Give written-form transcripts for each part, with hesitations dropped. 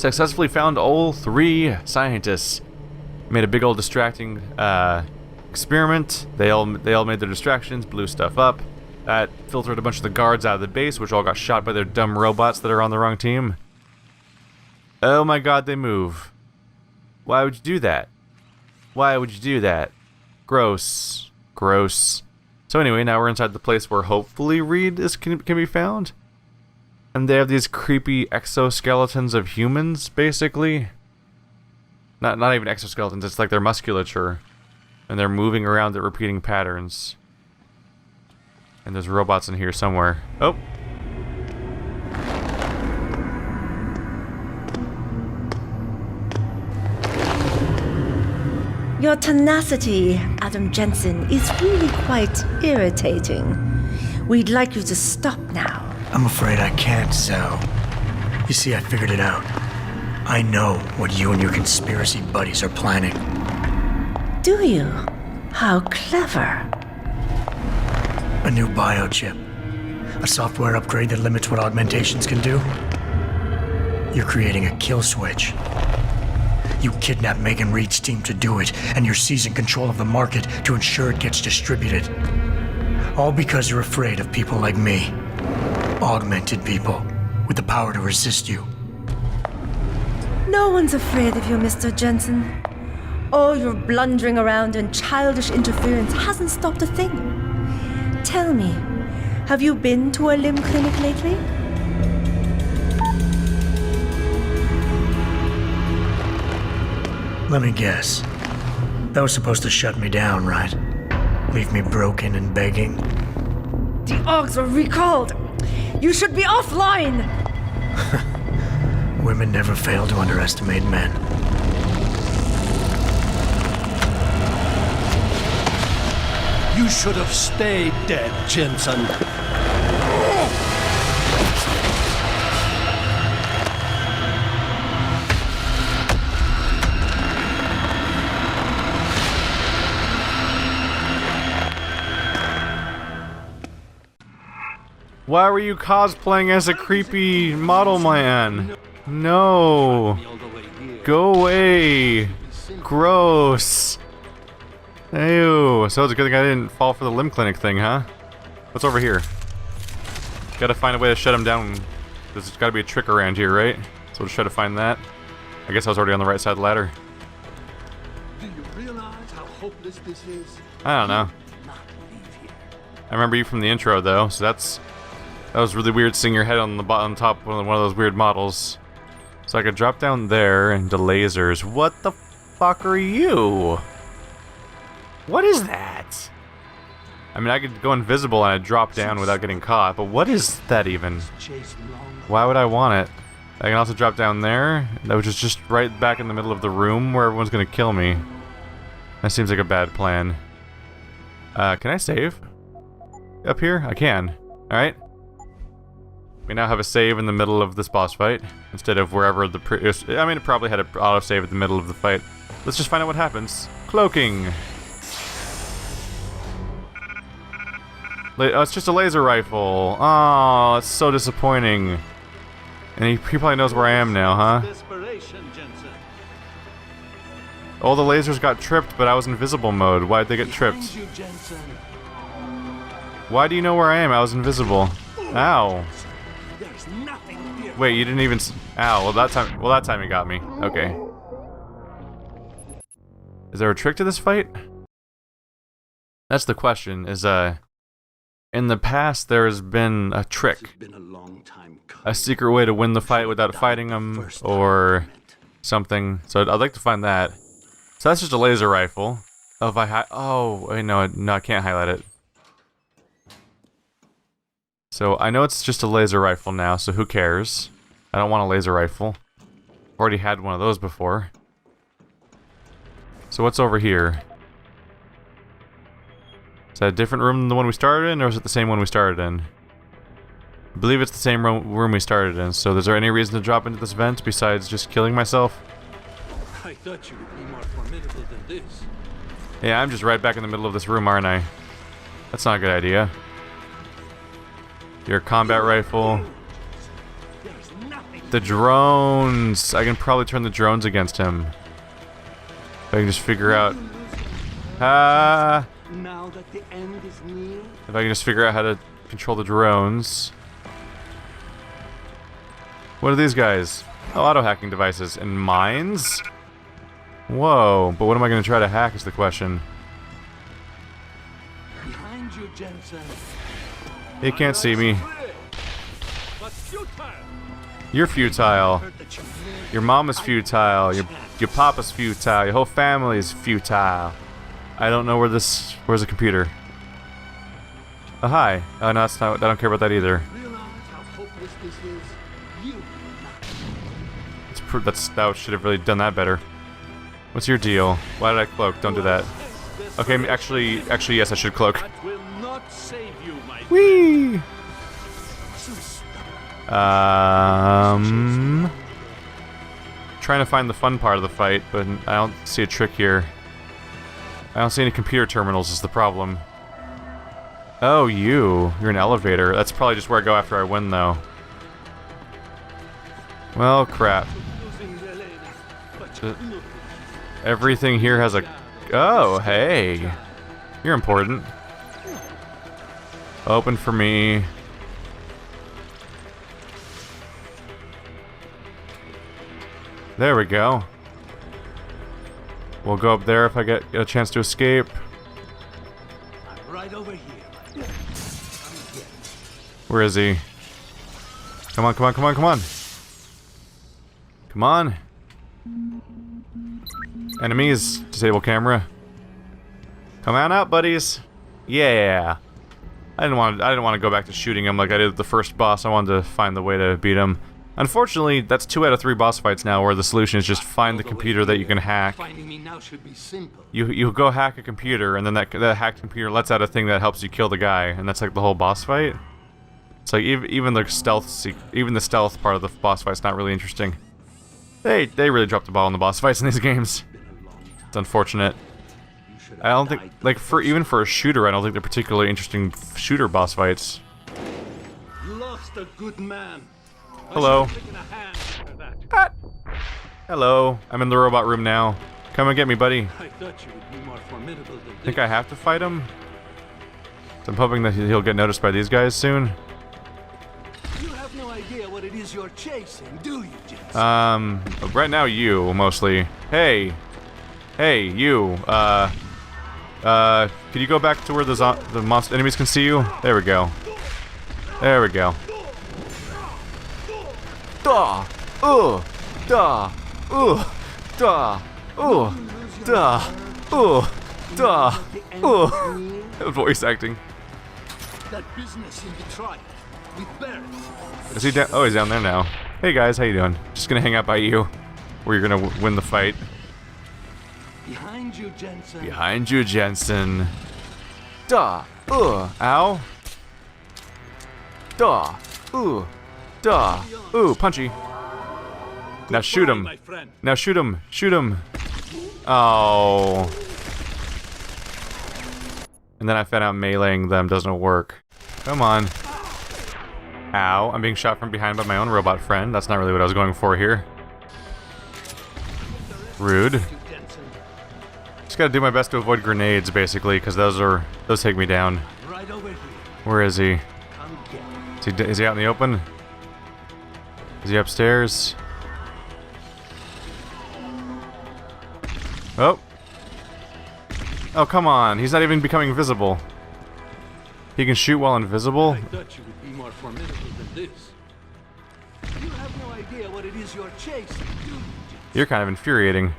Successfully found all 3 scientists. Made a big old distracting experiment. They all made their distractions, blew stuff up. That filtered a bunch of the guards out of the base, which all got shot by their dumb robots that are on the wrong team. Oh my god, they move. Why would you do that? Why would you do that? Gross. Gross. So anyway, now we're inside the place where hopefully Reed can be found. And they have these creepy exoskeletons of humans, basically. Not even exoskeletons, it's like their musculature. And they're moving around at repeating patterns. And there's robots in here somewhere. Oh! Your tenacity, Adam Jensen, is really quite irritating. We'd like you to stop now. I'm afraid I can't, so. You see, I figured it out. I know what you and your conspiracy buddies are planning. Do you? How clever. A new biochip. A software upgrade that limits what augmentations can do. You're creating a kill switch. You kidnapped Megan Reed's team to do it, and you're seizing control of the market to ensure it gets distributed. All because you're afraid of people like me. Augmented people with the power to resist you. No one's afraid of you, Mr. Jensen. All your blundering around and childish interference hasn't stopped a thing. Tell me, have you been to a limb clinic lately? Let me guess. That was supposed to shut me down, right? Leave me broken and begging? The Augs are recalled! You should be offline! Women never fail to underestimate men. You should have stayed dead, Jensen. Why were you cosplaying as a creepy model man? No. Go away. Gross. Ew. So it's a good thing I didn't fall for the limb clinic thing, huh? What's over here? Gotta find a way to shut him down. There's gotta be a trick around here, right? So we'll just try to find that. I guess I was already on the right side of the ladder. Do you realize how hopeless this is? I don't know. I remember you from the intro, though, so that was really weird seeing your head on the bottom top of one of those weird models. So I could drop down there into lasers. What the fuck are you? What is that? I mean, I could go invisible and I'd drop down without getting caught, but what is that even? Why would I want it? I can also drop down there, which is just right back in the middle of the room where everyone's gonna kill me. That seems like a bad plan. Can I save? Up here? I can. Alright. We now have a save in the middle of this boss fight, instead of wherever the I mean, it probably had an auto-save at the middle of the fight. Let's just find out what happens. Cloaking! Oh, it's just a laser rifle. Oh, it's so disappointing. And he probably knows where I am now, huh? All the lasers got tripped, but I was in invisible mode. Why'd they get tripped? Why do you know where I am? I was invisible. Ow. Wait, you didn't even ow, well that time you got me. Okay. Is there a trick to this fight? That's the question, is in the past there has been a trick. A secret way to win the fight without fighting them, or something. So I'd like to find that. So that's just a laser rifle. Oh, if I oh, wait, no, I can't highlight it. So I know it's just a laser rifle now, so who cares? I don't want a laser rifle. Already had one of those before. So what's over here? Is that a different room than the one we started in, or is it the same one we started in? I believe it's the same room we started in, so is there any reason to drop into this vent besides just killing myself? I thought you would be more formidable than this. Yeah, I'm just right back in the middle of this room, aren't I? That's not a good idea. Your combat rifle. The drones. I can probably turn the drones against him. If I can just figure out. Now that the end is near. If I can just figure out how to control the drones. What are these guys? Oh, auto-hacking devices. And mines? Whoa, but what am I going to try to hack is the question. Behind you, Jensen. He can't see me. But futile. You're futile. Heard that you live. Your mom is futile. Your papa's futile. Your whole family is futile. I don't know where this... Where's the computer? Oh, hi. Oh, no, that's not... I don't care about that either. Realize how hopeless this is. You. That should have really done that better. What's your deal? Why did I cloak? Don't do that. Okay, actually, yes, I should cloak. That will not save you, my Whee! Trying to find the fun part of the fight, but I don't see a trick here. I don't see any computer terminals is the problem. Oh, you're an elevator. That's probably just where I go after I win, though. Well, crap. Everything here has a... Oh, hey. You're important. Open for me. There we go. We'll go up there if I get a chance to escape. I'm right over here. Where is he? Come on, come on, come on, come on. Come on. Enemies. Disable camera. Come on out, buddies. Yeah. I didn't want to go back to shooting him like I did with the first boss. I wanted to find the way to beat him. Unfortunately, that's 2 out of 3 boss fights now where the solution is just find the computer that you can hack. Finding me now should be simple. You go hack a computer, and then that hacked computer lets out a thing that helps you kill the guy, and that's like the whole boss fight. It's like even the stealth part of the boss fight's not really interesting. They really dropped the ball in the boss fights in these games. It's unfortunate. I don't think even for a shooter, I don't think they're particularly interesting shooter boss fights. You lost a good man. Hello. Hello. I'm in the robot room now. Come and get me, buddy. I thought you would be more formidable than Think I have to fight him? So I'm hoping that he'll get noticed by these guys soon. You have no idea what it is you're chasing, do you, Jensen? Right now you, mostly. Hey, you, could you go back to where the monster enemies can see you? There we go. There we go. Da! Da! Da! Da! Da! Voice acting. That business in Detroit with Ballard. Is he down? Oh, he's down there now. Hey guys, how you doing? Just gonna hang out by you, where you're gonna win the fight. Behind you, Jensen. Behind you, Jensen. Da! Ow! Da! Da! Ooh, punchy. Now shoot him. My friend. Now shoot him. Shoot him. Oh. And then I found out meleeing them doesn't work. Come on. Ow. I'm being shot from behind by my own robot friend. That's not really what I was going for here. Rude. Just gotta do my best to avoid grenades, basically, because those take me down. Right over here. Where is he? Come get me. Is he out in the open? Is he upstairs? Oh. Oh, come on. He's not even becoming visible. He can shoot while invisible? I thought you would be more formidable than this. You have no idea what it is you're chasing, do you, Jensen? You're kind of infuriating.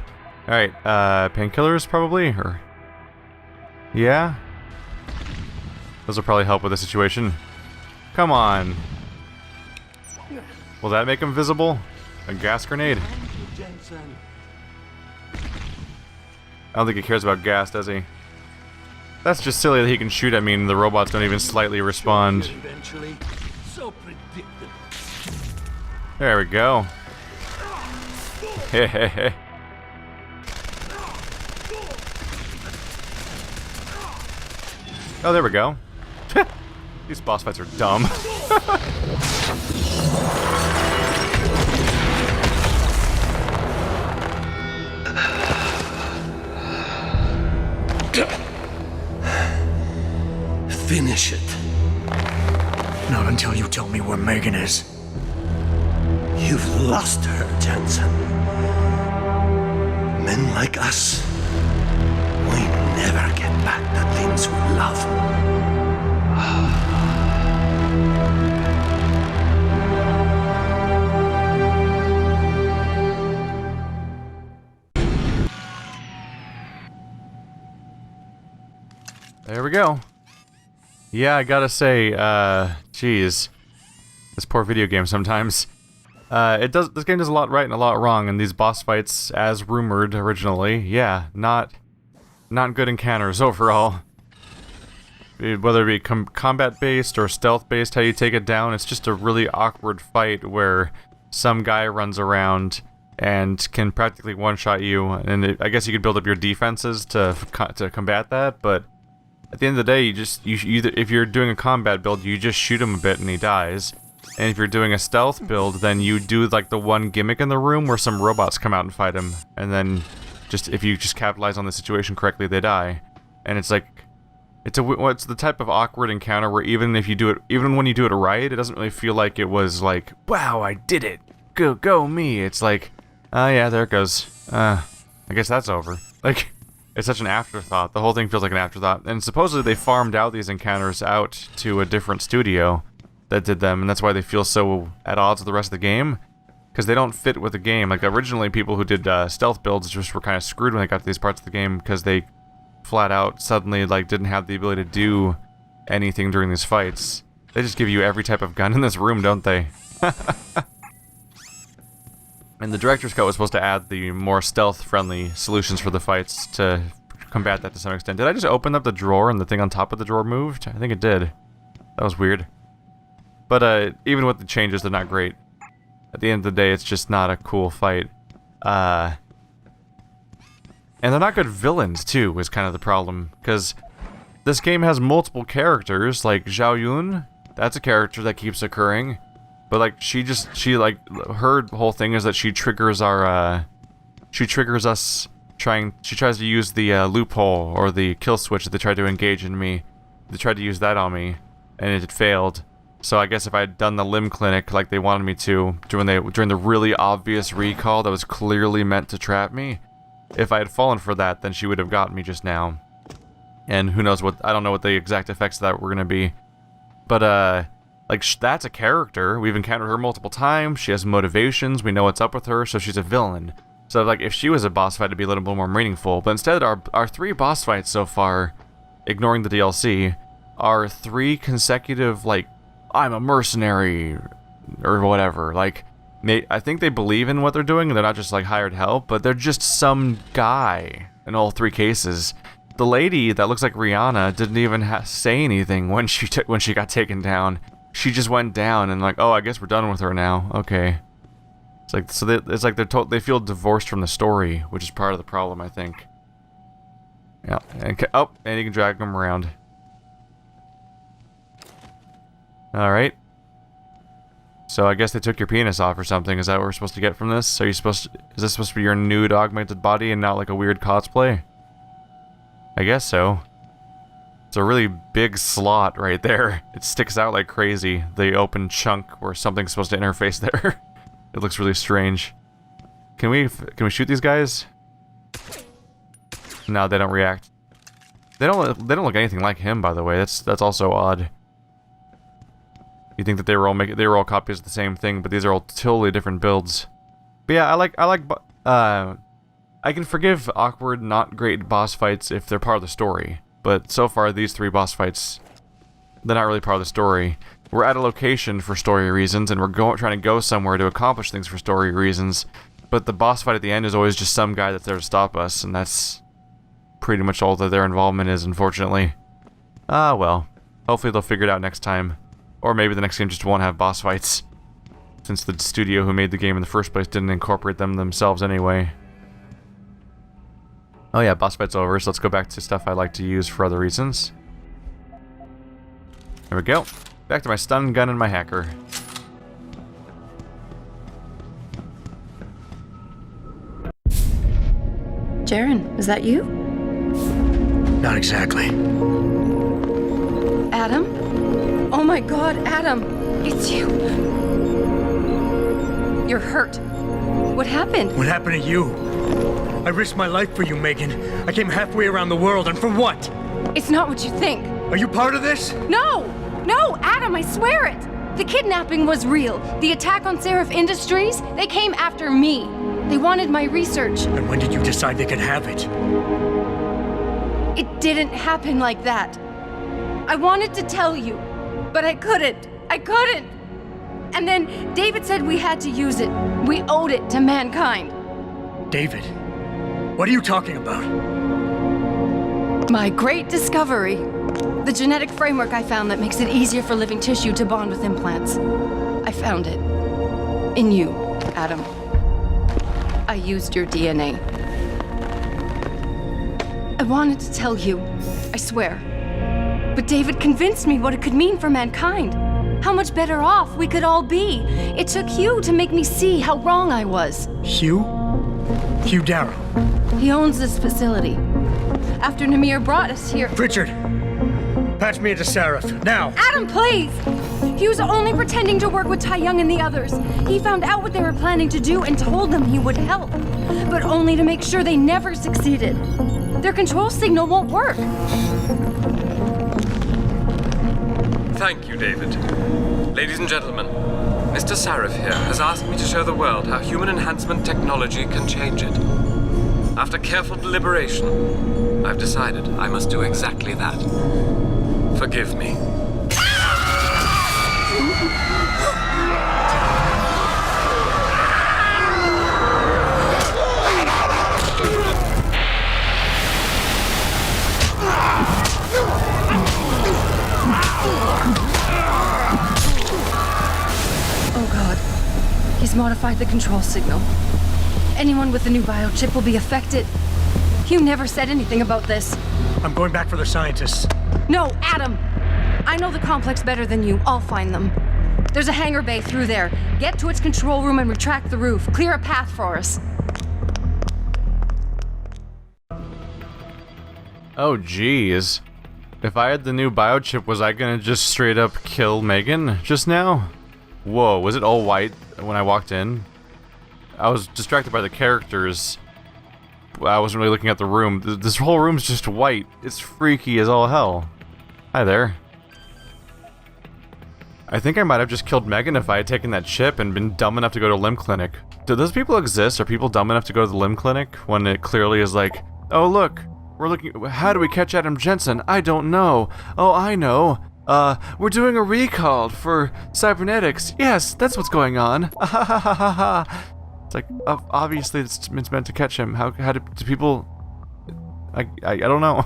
Alright, painkillers probably? Or... Yeah? Those will probably help with the situation. Come on. Will that make him visible? A gas grenade? Behind you, Jensen. I don't think he cares about gas, does he? That's just silly that he can shoot at me and the robots don't even slightly respond. Eventually, so predictable. There we go. Hehehe. Oh, there we go. These boss fights are dumb. finish it. Not until you tell me where Megan is. You've lost her, Jensen. Men like us, we never get back the things we love. There we go. Yeah, I gotta say, geez. This poor video game sometimes. This game does a lot right and a lot wrong, and these boss fights, as rumored originally, yeah, not good encounters overall. Whether it be combat-based or stealth-based, how you take it down, it's just a really awkward fight where some guy runs around and can practically one-shot you, and I guess you could build up your defenses to combat that, but at the end of the day, you if you're doing a combat build, you just shoot him a bit and he dies. And if you're doing a stealth build, then you do like the one gimmick in the room where some robots come out and fight him, and then if you just capitalize on the situation correctly, they die. And it's like it's the type of awkward encounter where even when you do it right, it doesn't really feel like it was like, wow, I did it, go me. It's like, oh yeah, there it goes. I guess that's over. Like. It's such an afterthought. The whole thing feels like an afterthought. And supposedly they farmed out these encounters out to a different studio that did them, and that's why they feel so at odds with the rest of the game. Because they don't fit with the game. Like, originally people who did stealth builds just were kind of screwed when they got to these parts of the game, because they flat out suddenly, like, didn't have the ability to do anything during these fights. They just give you every type of gun in this room, don't they? And the director's cut was supposed to add the more stealth-friendly solutions for the fights to combat that to some extent. Did I just open up the drawer and the thing on top of the drawer moved? I think it did. That was weird. But even with the changes, they're not great. At the end of the day, it's just not a cool fight. And they're not good villains, too, is kind of the problem. Because this game has multiple characters, like Zhao Yun. That's a character that keeps occurring. But like her whole thing is that she triggers us she tries to use the loophole or the kill switch that they tried to engage in me. They tried to use that on me, and it failed. So I guess if I had done the limb clinic like they wanted me to during the really obvious recall that was clearly meant to trap me, if I had fallen for that, then she would have gotten me just now. And who knows I don't know what the exact effects of that were gonna be. But like, that's a character. We've encountered her multiple times. She has motivations. We know what's up with her, so she's a villain. So, like, if she was a boss fight, it'd be a little bit more meaningful. But instead, our 3 boss fights so far, ignoring the DLC, are 3 consecutive, like, I'm a mercenary, or whatever. Like, I think they believe in what they're doing, and they're not just, like, hired help, but they're just some guy in all 3 cases. The lady that looks like Rihanna didn't even say anything when she got taken down. She just went down and like, oh, I guess we're done with her now. Okay. It's like it's like they feel divorced from the story, which is part of the problem, I think. Yeah. And you can drag them around. All right. So I guess they took your penis off or something. Is that what we're supposed to get from this? Is this supposed to be your nude augmented body and not like a weird cosplay? I guess so. It's a really big slot right there. It sticks out like crazy. The open chunk where something's supposed to interface there. It looks really strange. Can we shoot these guys? No, they don't react. They don't look anything like him, by the way. That's also odd. You think that they were all copies of the same thing, but these are all totally different builds. But yeah, I can forgive awkward, not great boss fights if they're part of the story. But so far, these 3 boss fights, they're not really part of the story. We're at a location for story reasons, and we're trying to go somewhere to accomplish things for story reasons. But the boss fight at the end is always just some guy that's there to stop us, and that's pretty much all that their involvement is, unfortunately. Ah, well. Hopefully they'll figure it out next time. Or maybe the next game just won't have boss fights, since the studio who made the game in the first place didn't incorporate them themselves anyway. Oh yeah, boss fight's over, so let's go back to stuff I like to use for other reasons. There we go. Back to my stun gun and my hacker. Jaren, is that you? Not exactly. Adam? Oh my God, Adam! It's you! You're hurt. What happened? What happened to you? I risked my life for you, Megan. I came halfway around the world, and for what? It's not what you think. Are you part of this? No! No, Adam, I swear it! The kidnapping was real. The attack on Seraph Industries, they came after me. They wanted my research. And when did you decide they could have it? It didn't happen like that. I wanted to tell you, but I couldn't. I couldn't! And then David said we had to use it. We owed it to mankind. David, what are you talking about? My great discovery. The genetic framework I found that makes it easier for living tissue to bond with implants. I found it. In you, Adam. I used your DNA. I wanted to tell you, I swear. But David convinced me what it could mean for mankind. How much better off we could all be. It took Hugh to make me see how wrong I was. Hugh? Hugh Darrow. He owns this facility. After Namir brought us here... Richard, patch me into Seraph, now! Adam, please! He was only pretending to work with Tai Young and the others. He found out what they were planning to do and told them he would help. But only to make sure they never succeeded. Their control signal won't work. Thank you, David. Ladies and gentlemen, Mr. Sarif here has asked me to show the world how human enhancement technology can change it. After careful deliberation, I've decided I must do exactly that. Forgive me. Oh God. He's modified the control signal. Anyone with the new biochip will be affected. Hugh never said anything about this. I'm going back for the scientists. No, Adam! I know the complex better than you. I'll find them. There's a hangar bay through there. Get to its control room and retract the roof. Clear a path for us. Oh, geez. If I had the new biochip, was I gonna just straight up kill Megan just now? Whoa, was it all white when I walked in? I was distracted by the characters. I wasn't really looking at the room. This whole room's just white. It's freaky as all hell. Hi there. I think I might have just killed Megan if I had taken that chip and been dumb enough to go to a limb clinic. Do those people exist? Are people dumb enough to go to the limb clinic when it clearly is like, oh look, we're looking, how do we catch Adam Jensen? I don't know. Oh, I know. We're doing a recall for cybernetics. Yes, that's what's going on. It's like, obviously it's meant to catch him. How do people... I don't know.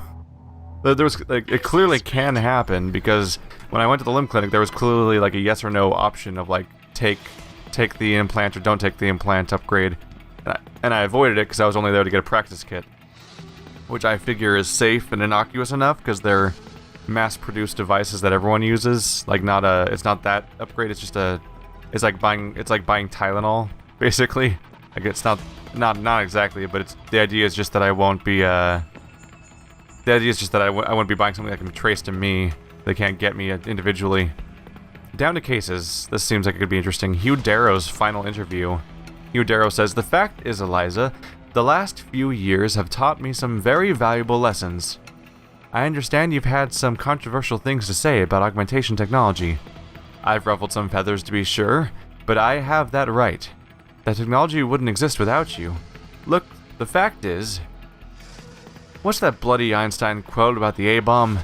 There was, like, it clearly can happen, because when I went to the limb clinic, there was clearly, like, a yes or no option of, like, take the implant or don't take the implant upgrade. And I avoided it because I was only there to get a practice kit. Which I figure is safe and innocuous enough, because they're mass-produced devices that everyone uses. Like, it's not that upgrade, it's just it's like buying Tylenol, basically. Like, it's not exactly, but the idea is just that I won't be, I won't be buying something that can be traced to me. They can't get me individually. Down to cases. This seems like it could be interesting. Hugh Darrow's final interview. Hugh Darrow says, "The fact is, Eliza, the last few years have taught me some very valuable lessons. I understand you've had some controversial things to say about augmentation technology. I've ruffled some feathers to be sure, but I have that right. That technology wouldn't exist without you. Look, the fact is... What's that bloody Einstein quote about the A-bomb?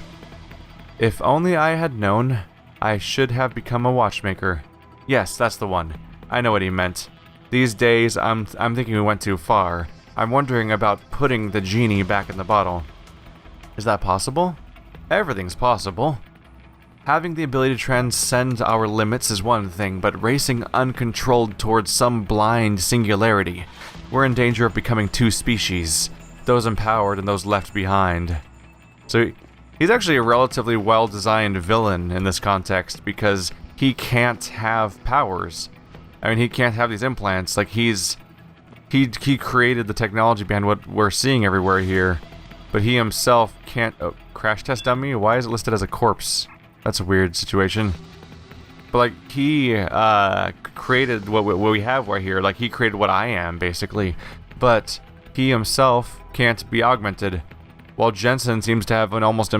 If only I had known, I should have become a watchmaker. Yes, that's the one. I know what he meant. These days, I'm thinking we went too far. I'm wondering about putting the genie back in the bottle. Is that possible? Everything's possible. Having the ability to transcend our limits is one thing, but racing uncontrolled towards some blind singularity, we're in danger of becoming two species, those empowered and those left behind." So he's actually a relatively well-designed villain in this context, because he can't have powers. I mean, he can't have these implants. Like, he created the technology behind what we're seeing everywhere here, but he himself can't... Oh, crash test dummy? Why is it listed as a corpse? That's a weird situation. But like he created what we have right here. Like he created what I am basically, but he himself can't be augmented. While Jensen seems to have an almost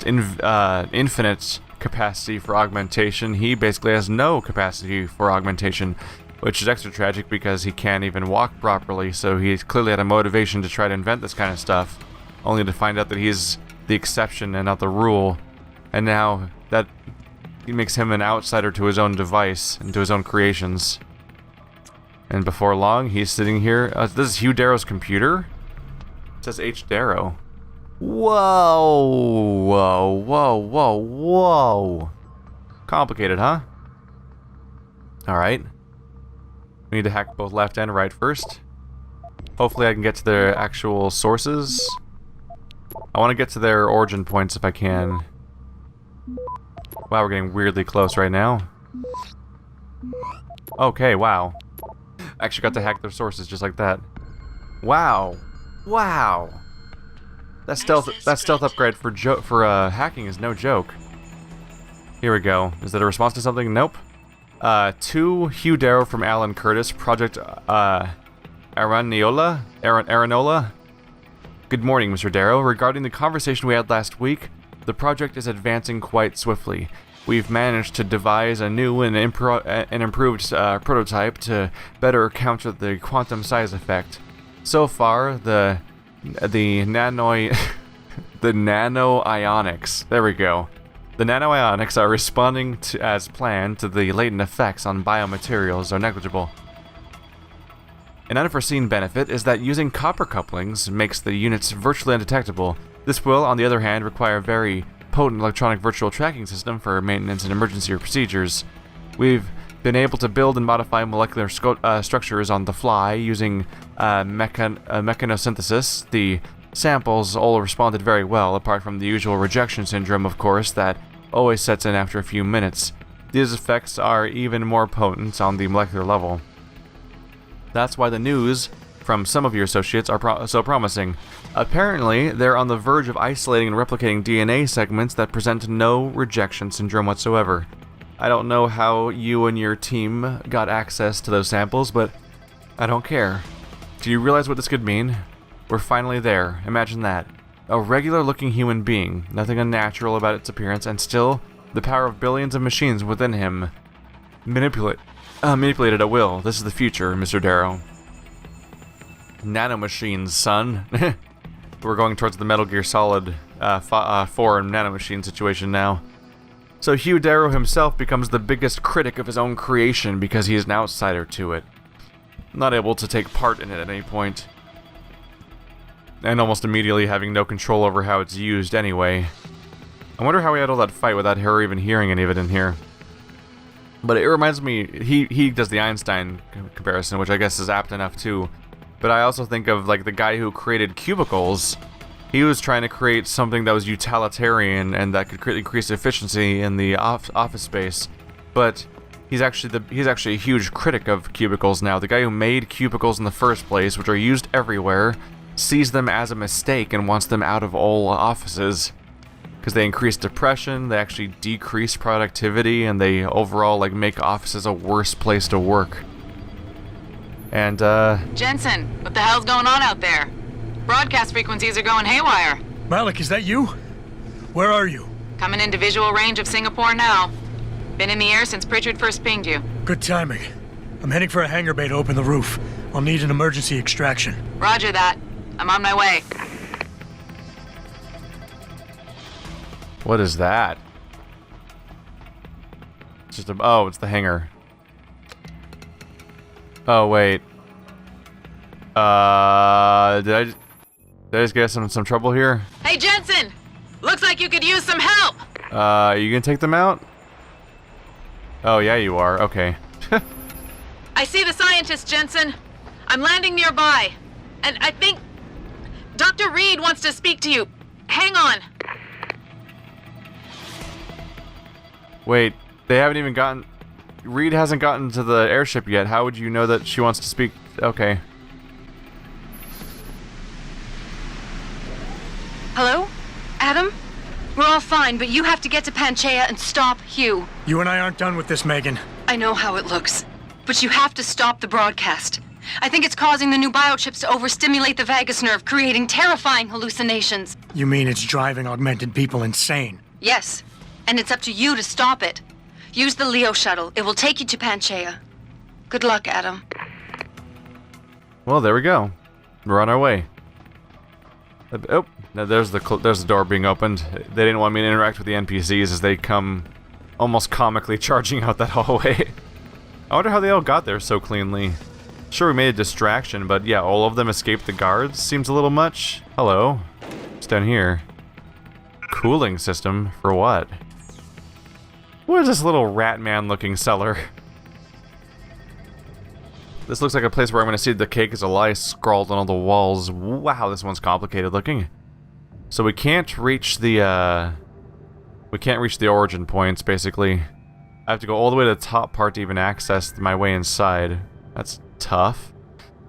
infinite capacity for augmentation, he basically has no capacity for augmentation, which is extra tragic because he can't even walk properly. So he's clearly had a motivation to try to invent this kind of stuff, only to find out that he's the exception and not the rule. And now that he makes him an outsider to his own device and to his own creations. And before long, he's sitting here. This is Hugh Darrow's computer? It says H. Darrow. Whoa, whoa, whoa, whoa, whoa. Complicated, huh? Alright. We need to hack both left and right first. Hopefully I can get to their actual sources. I want to get to their origin points if I can. Wow, we're getting weirdly close right now. Okay, wow. I actually got to hack their sources just like that. Wow. Wow. That stealth upgrade for hacking is no joke. Here we go. Is that a response to something? Nope. To Hugh Darrow from Alan Curtis, Project Aranola. Good morning, Mr. Darrow. Regarding the conversation we had last week, the project is advancing quite swiftly. We've managed to devise a new and improved prototype to better counter the quantum size effect. So far, the nanoionics. There we go. The nanoionics are responding as planned to the latent effects on biomaterials are negligible. An unforeseen benefit is that using copper couplings makes the units virtually undetectable. This will, on the other hand, require a very potent electronic virtual tracking system for maintenance and emergency procedures. We've been able to build and modify molecular structures on the fly using mechanosynthesis. The samples all responded very well, apart from the usual rejection syndrome, of course, that always sets in after a few minutes. These effects are even more potent on the molecular level. That's why the news from some of your associates are so promising. Apparently, they're on the verge of isolating and replicating DNA segments that present no rejection syndrome whatsoever. I don't know how you and your team got access to those samples, but I don't care. Do you realize what this could mean? We're finally there. Imagine that. A regular-looking human being, nothing unnatural about its appearance, and still the power of billions of machines within him. Manipulated at will. This is the future, Mr. Darrow. Nanomachines, son. We're going towards the Metal Gear Solid 4 nanomachine situation now. So Hugh Darrow himself becomes the biggest critic of his own creation because he is an outsider to it. Not able to take part in it at any point. And almost immediately having no control over how it's used anyway. I wonder how he had all that fight without her even hearing any of it in here. But it reminds me, he does the Einstein comparison, which I guess is apt enough too. But I also think of like the guy who created cubicles. He was trying to create something that was utilitarian and that could increase efficiency in the office space. But he's actually a huge critic of cubicles now. The guy who made cubicles in the first place, which are used everywhere, sees them as a mistake and wants them out of all offices. Because they increase depression, they actually decrease productivity, and they overall like make offices a worse place to work. And Jensen, what the hell's going on out there? Broadcast frequencies are going haywire. Malik, is that you? Where are you? Coming into visual range of Singapore now. Been in the air since Pritchard first pinged you. Good timing. I'm heading for a hangar bay to open the roof. I'll need an emergency extraction. Roger that. I'm on my way. what is that? It's just oh, it's the hangar. Oh wait. Did I just get some trouble here? Hey Jensen! Looks like you could use some help! Are you gonna take them out? Oh yeah, you are. Okay. I see the scientist, Jensen. I'm landing nearby. And I think Dr. Reed wants to speak to you. Hang on. Wait, they haven't even gotten... Reed hasn't gotten to the airship yet. How would you know that she wants to speak? Okay. Hello? Adam? We're all fine. fine, but you have to get to Panchaea and stop Hugh. You and I aren't done with this, Megan. I know how it looks, but you have to stop the broadcast. I think it's causing the new biochips to overstimulate the vagus nerve, creating terrifying hallucinations. You mean it's driving augmented people insane? Yes, and it's up to you to stop it. Use the Leo shuttle. It will take you to Panchaea. Good luck, Adam. Well, there we go. We're on our way. Oh, now there's the door being opened. They didn't want me to interact with the NPCs as they come almost comically charging out that hallway. I wonder how they all got there so cleanly. Sure, we made a distraction, but yeah, all of them escaped the guards. Seems a little much. Hello. What's down here? Cooling system? For what? What is this little rat man looking cellar? This looks like a place where I'm going to see the cake is a lie scrawled on all the walls. Wow, this one's complicated looking. So we can't reach the origin points, basically. I have to go all the way to the top part to even access my way inside. That's tough.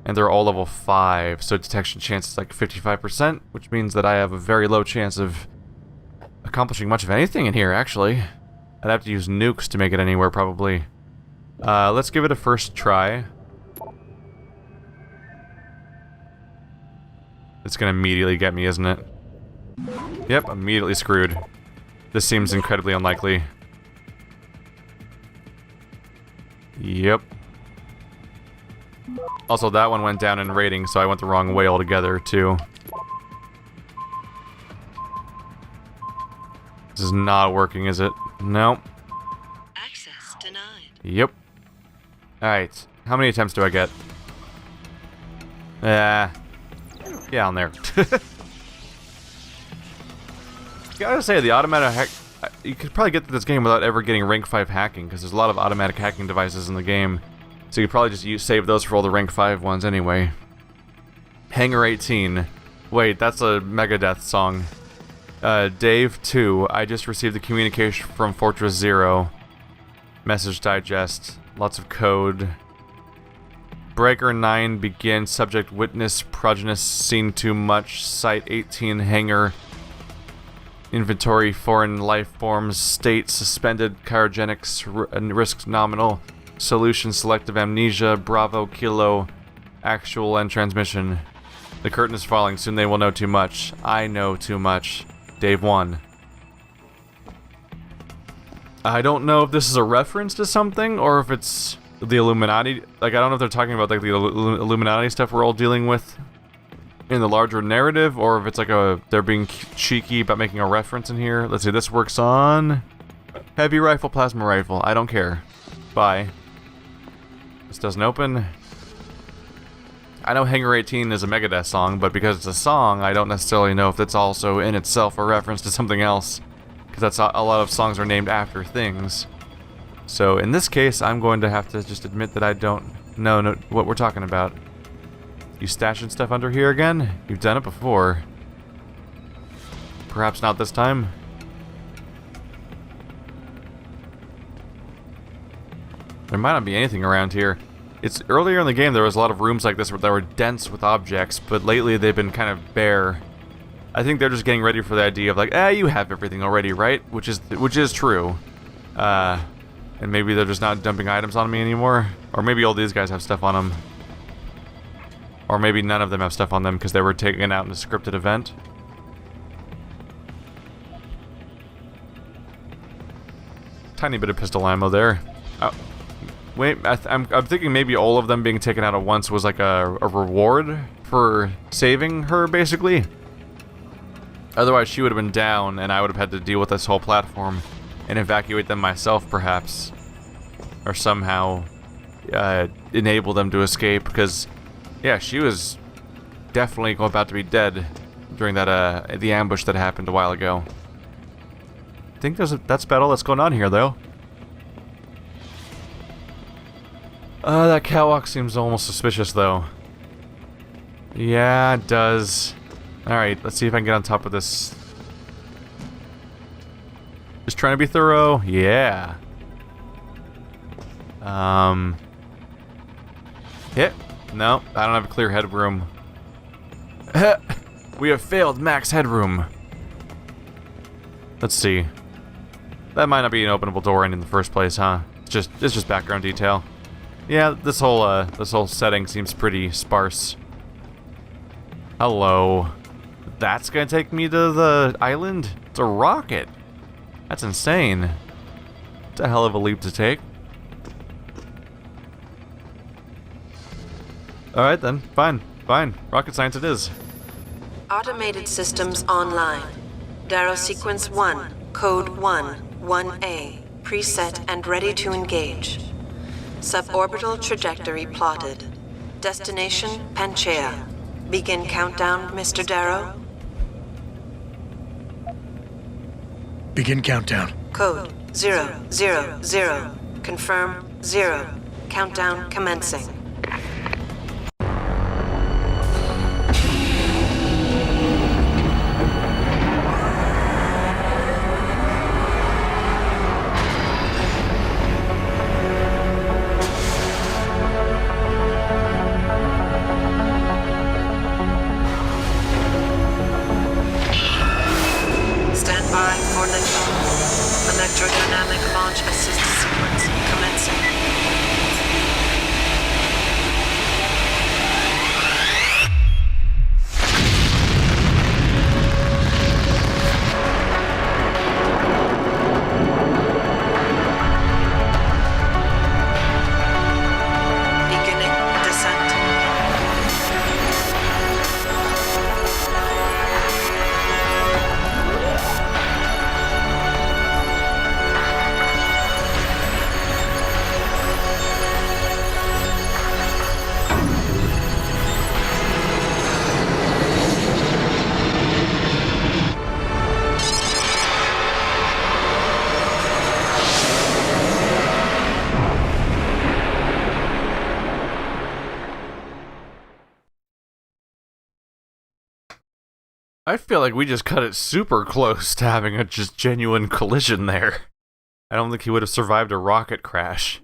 And they're all level 5, so detection chance is like 55%, which means that I have a very low chance of accomplishing much of anything in here, actually. I'd have to use nukes to make it anywhere, probably. Let's give it a first try. It's gonna immediately get me, isn't it? Yep, immediately screwed. This seems incredibly unlikely. Yep. Also, that one went down in rating, so I went the wrong way altogether, too. This is not working, is it? No. Access denied. Yep. Alright. How many attempts do I get? Yeah, on there. Gotta say, the automatic hack... You could probably get to this game without ever getting rank 5 hacking, because there's a lot of automatic hacking devices in the game. So you could probably just save those for all the rank 5 ones anyway. Hangar 18. Wait, that's a Megadeth song. Dave 2. I just received the communication from Fortress 0. Message digest. Lots of code. Breaker 9 begin. Subject witness. Progenitus seen too much. Site 18 hangar. Inventory foreign life forms. State suspended. Cryogenics risk nominal. Solution selective amnesia. Bravo Kilo. Actual and transmission. The curtain is falling. Soon they will know too much. I know too much. Dave 1. I don't know if this is a reference to something or if it's the Illuminati. Like, I don't know if they're talking about like the Illuminati stuff we're all dealing with in the larger narrative, or if it's like they're being cheeky about making a reference in here. Let's see, this works on heavy rifle, plasma rifle. I don't care. Bye. This doesn't open. I know Hangar 18 is a Megadeth song, but because it's a song, I don't necessarily know if it's also in itself a reference to something else. Because that's a lot of songs are named after things. So in this case, I'm going to have to just admit that I don't know what we're talking about. You stashing stuff under here again? You've done it before. Perhaps not this time. There might not be anything around here. It's earlier in the game there was a lot of rooms like this that were dense with objects, but lately they've been kind of bare. I think they're just getting ready for the idea of like, you have everything already, right? Which is true. And maybe they're just not dumping items on me anymore, or maybe all these guys have stuff on them, or maybe none of them have stuff on them because they were taken out in a scripted event. Tiny bit of pistol ammo there. Wait, I'm thinking maybe all of them being taken out at once was like a reward for saving her, basically. Otherwise, she would have been down, and I would have had to deal with this whole platform and evacuate them myself, perhaps. Or somehow enable them to escape, because, yeah, she was definitely about to be dead during that the ambush that happened a while ago. I think that's about all that's going on here, though. That catwalk seems almost suspicious, though. Yeah, it does. Alright, let's see if I can get on top of this. Just trying to be thorough. Yeah. Hit? No, I don't have a clear headroom. We have failed max headroom. Let's see. That might not be an openable door in the first place, huh? It's just background detail. Yeah, this whole setting seems pretty sparse. Hello. That's gonna take me to the island? It's a rocket. That's insane. It's a hell of a leap to take. Alright then, fine. Rocket science it is. Automated systems online. Darrow sequence 1, code 1, 1A, preset and ready to engage. Suborbital trajectory plotted. Destination Panchaea. Begin countdown, Mr. Darrow. Begin countdown. Code 000. Confirm 0. Countdown commencing. Stand by for liftoff. Electrodynamic launch assist sequence commencing. Beginning descent. I feel like we just cut it super close to having a just genuine collision there. I don't think he would have survived a rocket crash.